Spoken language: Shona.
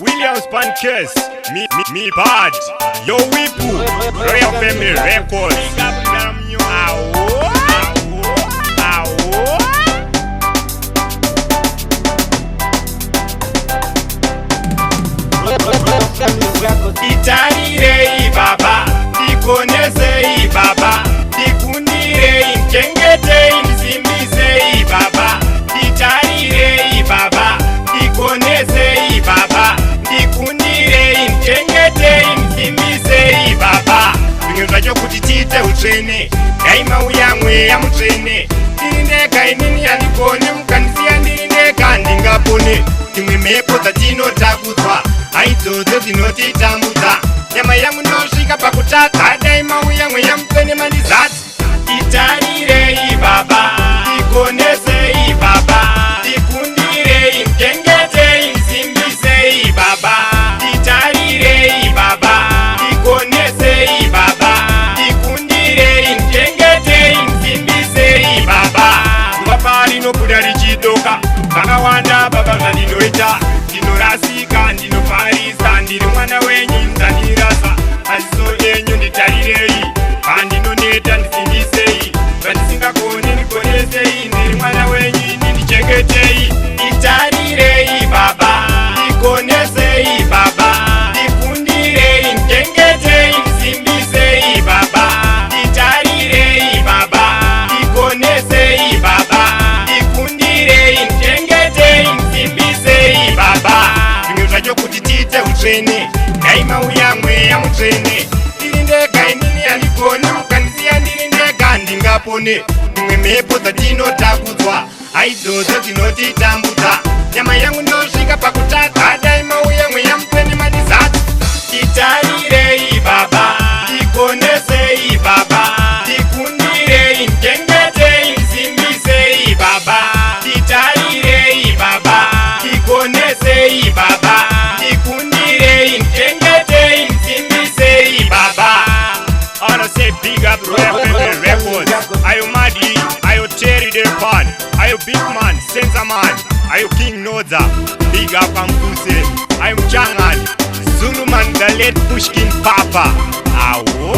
Williams Pancase, me bad. Yo Wipu, Royal Family Records. Itarire baba, dikoneze baba, dikundire mkengete mzimize baba. Itarire baba, dikoneze baba, dikundire mkengete mzimize baba. Binyoza jo kutitite utrene, daima uyamwe ya mutrene. Dirindeka inini yanikone mkanisia dirindeka ndingapone. Timwe mepo tatino takutwa, aizozo zinotitambudza. Nyama yangu nosvika pakutadza, daima uyamwe ya mupene mandizadzi. Itarire baba, dikoneze baba, dikundire mkengete msimbise baba. Itarire baba, dikoneze baba, dikundire mkengete msimbise baba. Ngwapari nokuda richidoka, vakawanda baba zvandinoita. Ndinorasika, ndinofarisa, ndiri mwana wenyu ndandirasa. Asiso enyu nditarirei, pandinoneta ndisimbisei. Pandisingakoni ndikonesei, ndiri mwana wenyu ndichengetei. Itarirei baba, ndikonesei baba, ndikundirei ndichengetei ndisimbisei baba. Itarirei baba, ndikonesei baba, ndikundirei ndichengetei ndisimbisei baba. Zvinhu kuti tiite utsvene, daima uyamwe ya mutsvene. Dirindeka inini yanikone, mukandisiya ndirindeka ndingapone. Imwe mhepo dzatinotakudzwa, aizodzo dzinotitambudza. Nyama yangu ndosvika pakutadza, daima uyamwe ya mutsvene mandizadzi. Titarirei baba, dikonesei baba, dikundirei mkengetei msimbisei baba. Titarirei baba, dikonesei baba, dikundirei mkengetei msimbisei baba. I wanna say big up Royal Family Records. Ayo Madi, ayo Terry Depan, ayo Big Man, Senza Man, ayo King Noza, big up Ampuse, ayo Jangan, Zuluman the late Pushkin Papa. Awo.